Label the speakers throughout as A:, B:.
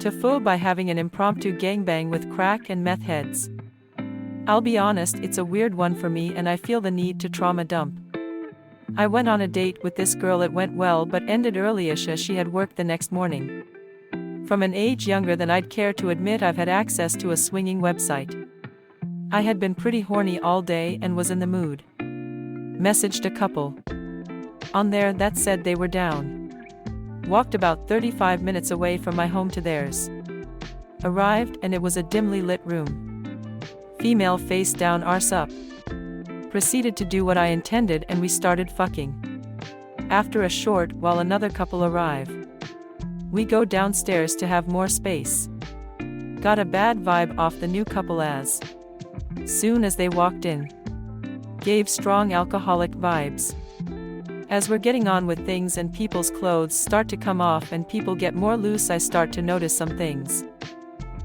A: To fool by having an impromptu gangbang with crack and meth heads. I'll be honest, it's a weird one for me and I feel the need to trauma dump. I went on a date with this girl, it went well but ended early-ish as she had work the next morning. From an age younger than I'd care to admit, I've had access to a swinging website. I had been pretty horny all day and was in the mood. Messaged a couple on there that said they were down. Walked about 35 minutes away from my home to theirs. Arrived and it was a dimly lit room. Female face down, arse up. Proceeded to do what I intended and we started fucking. After a short while another couple arrive. We go downstairs to have more space. Got a bad vibe off the new couple as soon as they walked in. Gave strong alcoholic vibes. As we're getting on with things and people's clothes start to come off and people get more loose, I start to notice some things.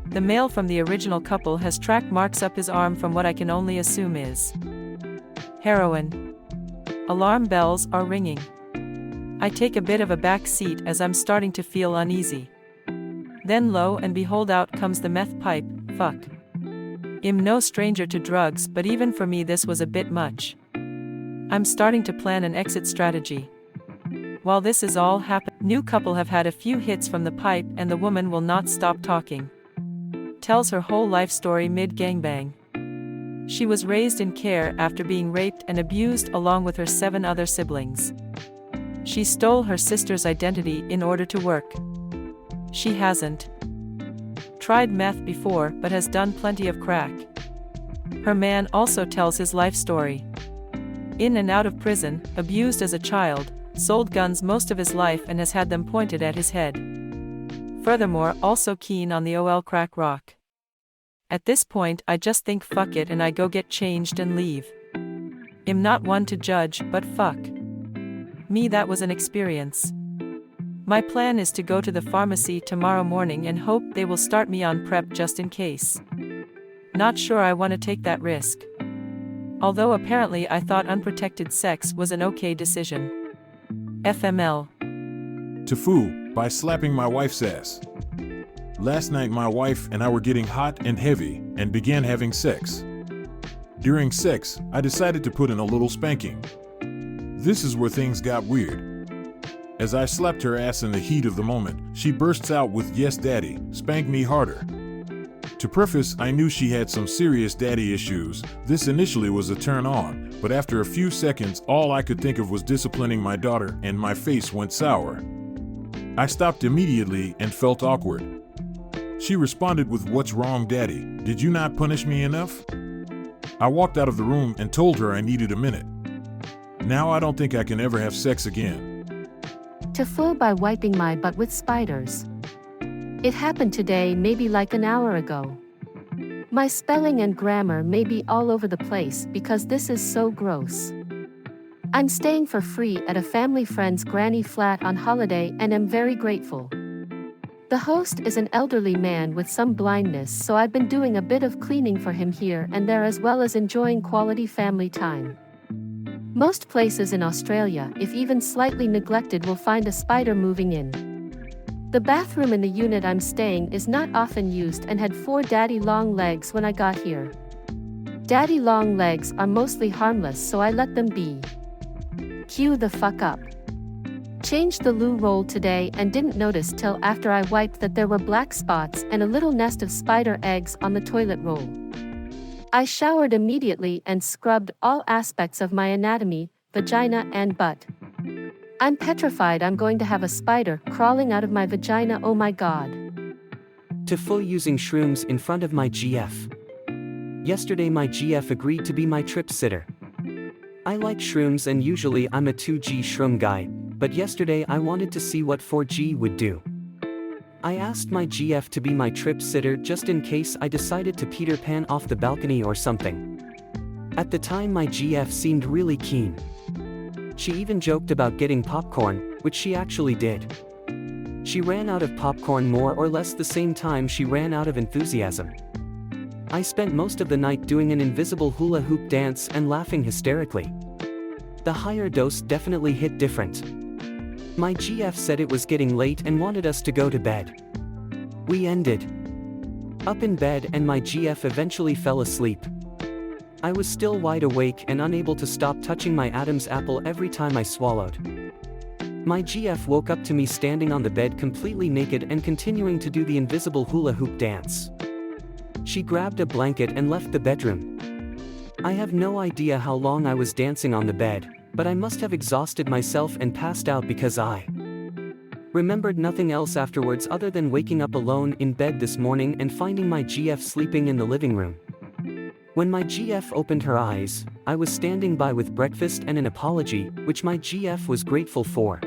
A: The male from the original couple has track marks up his arm from what I can only assume is heroin. Alarm bells are ringing. I take a bit of a back seat as I'm starting to feel uneasy. Then lo and behold, out comes the meth pipe. Fuck. I'm no stranger to drugs, but even for me this was a bit much. I'm starting to plan an exit strategy. While this is all happening, new couple have had a few hits from the pipe and the woman will not stop talking. Tells her whole life story mid gangbang. She was raised in care after being raped and abused along with her 7 other siblings. She stole her sister's identity in order to work. She hasn't tried meth before but has done plenty of crack. Her man also tells his life story. In and out of prison, abused as a child, sold guns most of his life and has had them pointed at his head. Furthermore, also keen on the OL crack rock. At this point I just think fuck it and I go get changed and leave. I'm not one to judge, but fuck me, that was an experience. My plan is to go to the pharmacy tomorrow morning and hope they will start me on PrEP just in case. Not sure I want to take that risk. Although apparently I thought unprotected sex was an okay decision. FML.
B: To fool by slapping my wife's ass. Last night my wife and I were getting hot and heavy and began having sex. During sex, I decided to put in a little spanking. This is where things got weird. As I slapped her ass in the heat of the moment, she bursts out with, "Yes, daddy, spank me harder." To preface, I knew she had some serious daddy issues. This initially was a turn on, but after a few seconds, all I could think of was disciplining my daughter, and my face went sour. I stopped immediately and felt awkward. She responded with, "What's wrong, daddy? Did you not punish me enough?" I walked out of the room and told her I needed a minute. Now I don't think I can ever have sex again.
C: To fool by wiping my butt with spiders. It happened today, maybe like an hour ago. My spelling and grammar may be all over the place because this is so gross. I'm staying for free at a family friend's granny flat on holiday and am very grateful. The host is an elderly man with some blindness, so I've been doing a bit of cleaning for him here and there as well as enjoying quality family time. Most places in Australia, if even slightly neglected, will find a spider moving in. The bathroom in the unit I'm staying is not often used and had 4 daddy long legs when I got here. Daddy long legs are mostly harmless, so I let them be. Cue the fuck up. Changed the loo roll today and didn't notice till after I wiped that there were black spots and a little nest of spider eggs on the toilet roll. I showered immediately and scrubbed all aspects of my anatomy, vagina and butt. I'm petrified I'm going to have a spider crawling out of my vagina, oh my god.
D: To full using shrooms in front of my GF. Yesterday my GF agreed to be my trip sitter. I like shrooms and usually I'm a 2G shroom guy, but yesterday I wanted to see what 4G would do. I asked my GF to be my trip sitter just in case I decided to Peter Pan off the balcony or something. At the time my GF seemed really keen. She even joked about getting popcorn, which she actually did. She ran out of popcorn more or less the same time she ran out of enthusiasm. I spent most of the night doing an invisible hula hoop dance and laughing hysterically. The higher dose definitely hit different. My GF said it was getting late and wanted us to go to bed. We ended up in bed and my GF eventually fell asleep. I was still wide awake and unable to stop touching my Adam's apple every time I swallowed. My GF woke up to me standing on the bed completely naked and continuing to do the invisible hula hoop dance. She grabbed a blanket and left the bedroom. I have no idea how long I was dancing on the bed, but I must have exhausted myself and passed out because I remembered nothing else afterwards other than waking up alone in bed this morning and finding my GF sleeping in the living room. When my GF opened her eyes, I was standing by with breakfast and an apology, which my GF was grateful for.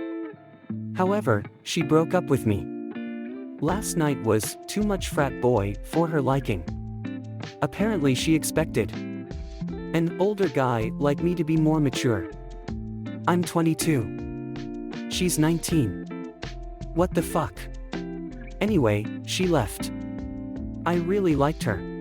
D: However, she broke up with me. Last night was too much frat boy for her liking. Apparently she expected an older guy like me to be more mature. I'm 22. She's 19. What the fuck? Anyway, she left. I really liked her.